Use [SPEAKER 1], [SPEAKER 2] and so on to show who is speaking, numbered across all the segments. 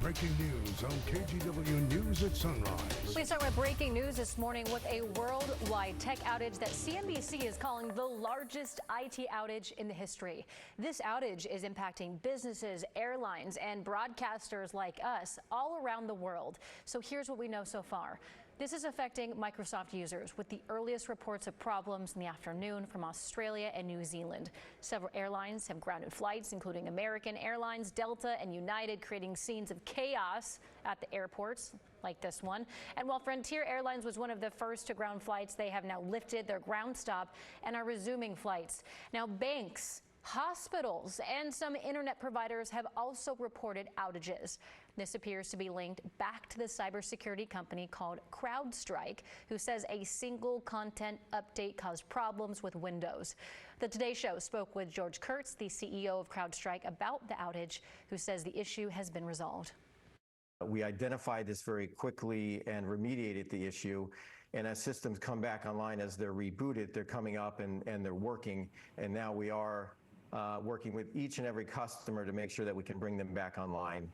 [SPEAKER 1] Breaking news on KGW News at Sunrise.
[SPEAKER 2] We start with breaking news this morning with a worldwide tech outage that CNBC is calling the largest IT outage in the history. This outage is impacting businesses, airlines, and broadcasters like us all around the world. So here's what we know so far. This is affecting Microsoft users, with the earliest reports of problems in the afternoon from Australia and New Zealand. Several airlines have grounded flights, including American Airlines, Delta, and United, creating scenes of chaos at the airports like this one. And while Frontier Airlines was one of the first to ground flights, they have now lifted their ground stop and are resuming flights. Now, banks, hospitals, and some internet providers have also reported outages. This appears to be linked back to the cybersecurity company called CrowdStrike, who says a single content update caused problems with Windows. The Today Show spoke with George Kurtz, the CEO of CrowdStrike, about the outage, who says the issue has been resolved.
[SPEAKER 3] We identified this very quickly and remediated the issue. And as systems come back online, as they're rebooted, they're coming up and they're working. And now we are working with each and every customer to make sure that we can bring them back online.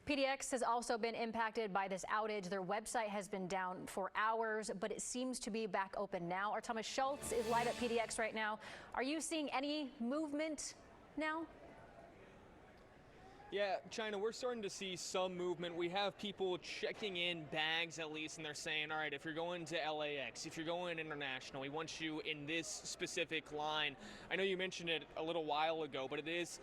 [SPEAKER 2] PDX has also been impacted by this outage. Their website has been down for hours, but it seems to be back open now. Our Thomas Schultz is live at PDX right now. Are you seeing any movement now?
[SPEAKER 4] Yeah, China, we're starting to see some movement. We have people checking in bags at least, and they're saying, all right, if you're going to LAX, if you're going international, we want you in this specific line. I know you mentioned it a little while ago, but it is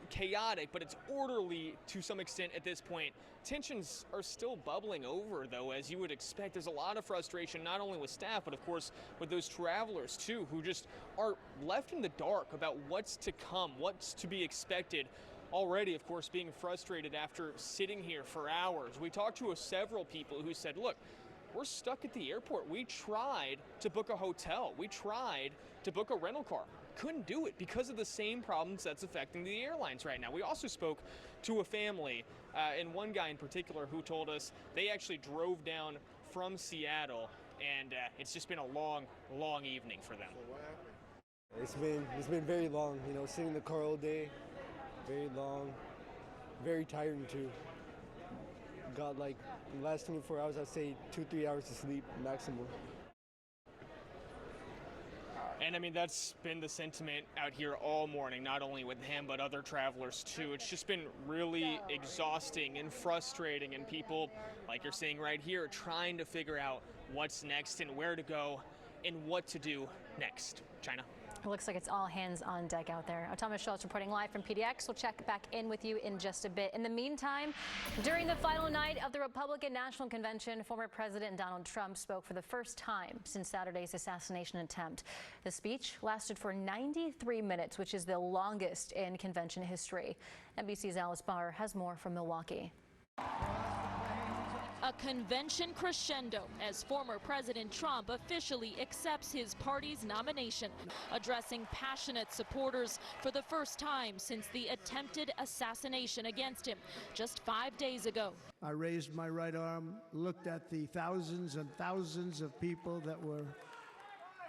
[SPEAKER 4] chaotic, but it's orderly to some extent at this point. Tensions are still bubbling over, though, as you would expect. There's a lot of frustration, not only with staff, but of course with those travelers, too, who just are left in the dark about what's to come, what's to be expected. Already, of course, being frustrated after sitting here for hours. We talked to several people who said, look, we're stuck at the airport. We tried to book a hotel. We tried to book a rental car. Couldn't do it because of the same problems that's affecting the airlines right now. We also spoke to a family, and one guy in particular who told us they actually drove down from Seattle, and it's just been a long, long evening for them.
[SPEAKER 5] So what happened? It's been very long, sitting in the car all day. Very long, very tiring too. Got like the last 24 hours, I'd say 2-3 hours of sleep maximum.
[SPEAKER 4] And I mean, that's been the sentiment out here all morning, not only with him, but other travelers too. It's just been really exhausting and frustrating, and people, like you're seeing right here, trying to figure out what's next and where to go and what to do next. China.
[SPEAKER 2] It looks like it's all hands on deck out there. Thomas Schultz reporting live from PDX. We'll check back in with you in just a bit. In the meantime, during the final night of the Republican National Convention, former President Donald Trump spoke for the first time since Saturday's assassination attempt. The speech lasted for 93 minutes, which is the longest in convention history. NBC's Alice Barr has more from Milwaukee.
[SPEAKER 6] A convention crescendo as former President Trump officially accepts his party's nomination, addressing passionate supporters for the first time since the attempted assassination against him just 5 days ago.
[SPEAKER 7] I raised my right arm, looked at the thousands and thousands of people that were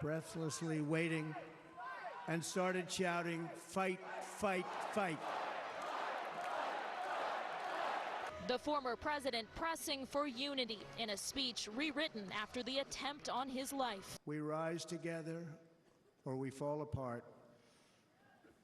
[SPEAKER 7] breathlessly waiting, and started shouting, "Fight, fight, fight."
[SPEAKER 6] The former president pressing for unity in a speech rewritten after the attempt on his life.
[SPEAKER 7] We rise together or we fall apart.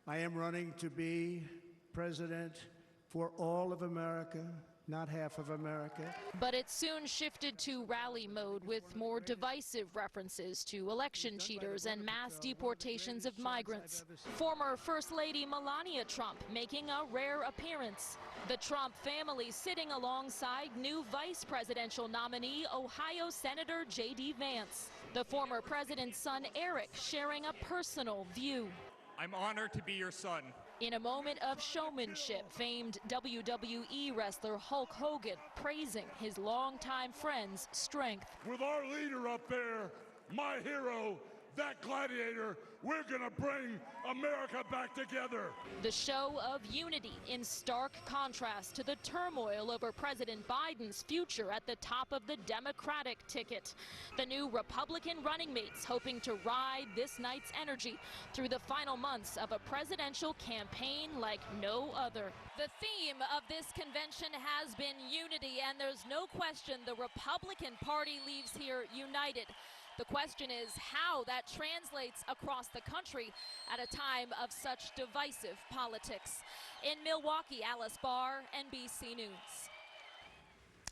[SPEAKER 7] I am running to be president for all of America, not half of America.
[SPEAKER 6] But it soon shifted to rally mode with more divisive references to election cheaters and mass deportations of migrants. Former First Lady Melania Trump making a rare appearance. The Trump family sitting alongside new vice presidential nominee Ohio Senator J.D. Vance. The former president's son Eric sharing a personal view.
[SPEAKER 8] I'm honored to be your son.
[SPEAKER 6] In a moment of showmanship, famed WWE wrestler Hulk Hogan praising his longtime friend's strength.
[SPEAKER 8] With our leader up there, my hero,
[SPEAKER 9] that gladiator, we're going to bring America back together.
[SPEAKER 6] The show of unity in stark contrast to the turmoil over President Biden's future at the top of the Democratic ticket. The new Republican running mates hoping to ride this night's energy through the final months of a presidential campaign like no other. The theme of this convention has been unity, and there's no question the Republican Party leaves here united. The question is how that translates across the country at a time of such divisive politics. In Milwaukee, Alice Barr, NBC News.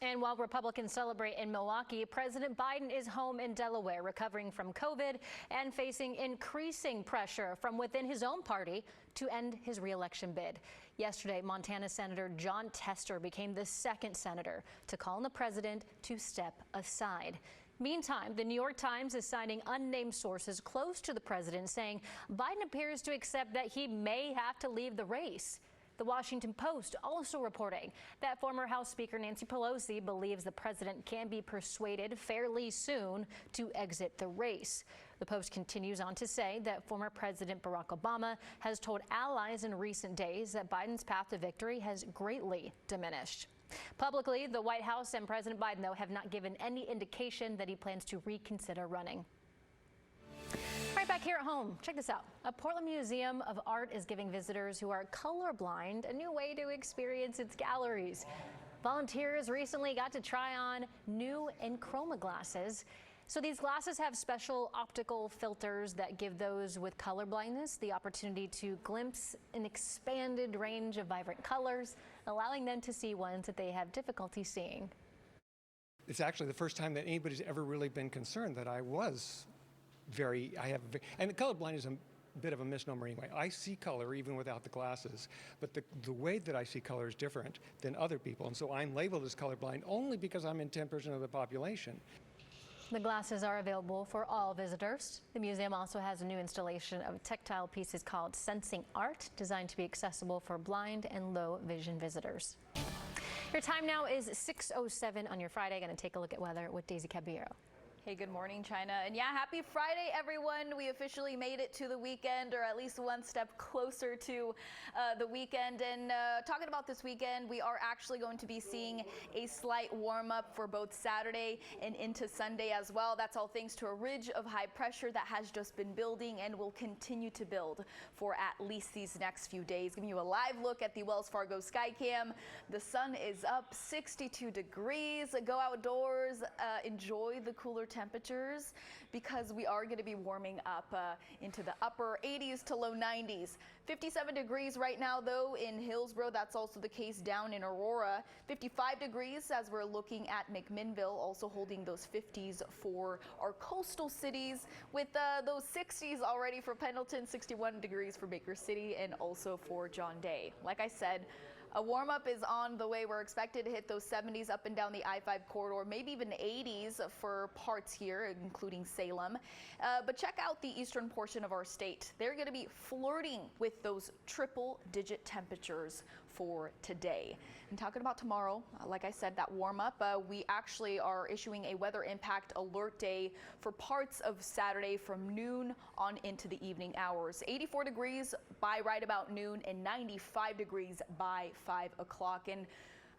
[SPEAKER 2] And while Republicans celebrate in Milwaukee, President Biden is home in Delaware, recovering from COVID and facing increasing pressure from within his own party to end his reelection bid. Yesterday, Montana Senator John Tester became the second senator to call on the president to step aside. Meantime, the New York Times is citing unnamed sources close to the president, saying Biden appears to accept that he may have to leave the race. The Washington Post also reporting that former House Speaker Nancy Pelosi believes the president can be persuaded fairly soon to exit the race. The Post continues on to say that former President Barack Obama has told allies in recent days that Biden's path to victory has greatly diminished. Publicly, the White House and President Biden, though, have not given any indication that he plans to reconsider running. Right back here at home, check this out. A Portland Museum of Art is giving visitors who are colorblind a new way to experience its galleries. Volunteers recently got to try on new Enchroma glasses. So these glasses have special optical filters that give those with color blindness the opportunity to glimpse an expanded range of vibrant colors, allowing them to see ones that they have difficulty seeing.
[SPEAKER 10] It's actually the first time that anybody's ever really been concerned that and colorblind is a bit of a misnomer anyway. I see color even without the glasses, but the way that I see color is different than other people, and so I'm labeled as colorblind only because I'm in 10% of the population.
[SPEAKER 2] The glasses are available for all visitors. The museum also has a new installation of tactile pieces called Sensing Art, designed to be accessible for blind and low vision visitors. Your time now is 6:07 on your Friday. Going to take a look at weather with Daisy Caballero.
[SPEAKER 11] Hey, good morning, China. And yeah, happy Friday, everyone. We officially made it to the weekend, or at least one step closer to the weekend. And talking about this weekend, we are actually going to be seeing a slight warm up for both Saturday and into Sunday as well. That's all thanks to a ridge of high pressure that has just been building and will continue to build for at least these next few days. Giving you a live look at the Wells Fargo Skycam. The sun is up 62 degrees. Go outdoors, enjoy the cooler temperatures, because we are going to be warming up into the upper 80s to low 90s. 57 degrees right now, though, in Hillsborough. That's also the case down in Aurora. 55 degrees as we're looking at McMinnville, also holding those 50s for our coastal cities, with those 60s already for Pendleton, 61 degrees for Baker City, and also for John Day. Like I said, a warm-up is on the way. We're expected to hit those 70s up and down the I-5 corridor, maybe even 80s for parts here, including Salem. But check out the eastern portion of our state. They're going to be flirting with those triple-digit temperatures for today. And talking about tomorrow, like I said, that warm-up, we actually are issuing a weather impact alert day for parts of Saturday from noon on into the evening hours. 84 degrees by right about noon and 95 degrees by 5 o'clock. And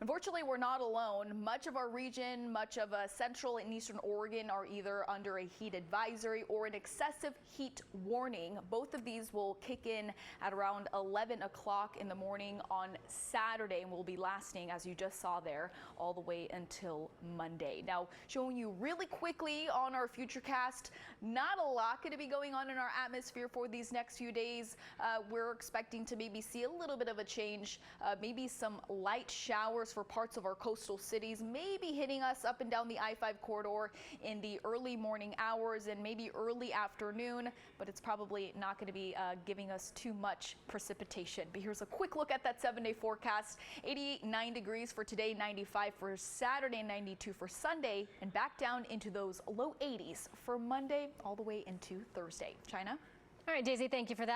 [SPEAKER 11] unfortunately, we're not alone. Much of our region, much of central and eastern Oregon are either under a heat advisory or an excessive heat warning. Both of these will kick in at around 11 o'clock in the morning on Saturday and will be lasting, as you just saw there, all the way until Monday. Now, showing you really quickly on our Futurecast, not a lot going to be going on in our atmosphere for these next few days. We're expecting to maybe see a little bit of a change, maybe some light showers for parts of our coastal cities, maybe hitting us up and down the I-5 corridor in the early morning hours and maybe early afternoon, but it's probably not going to be giving us too much precipitation. But here's a quick look at that 7-day forecast. 89 degrees for today, 95 for Saturday, 92 for Sunday, and back down into those low 80s for Monday all the way into Thursday. China?
[SPEAKER 2] All right, Daisy, thank you for that.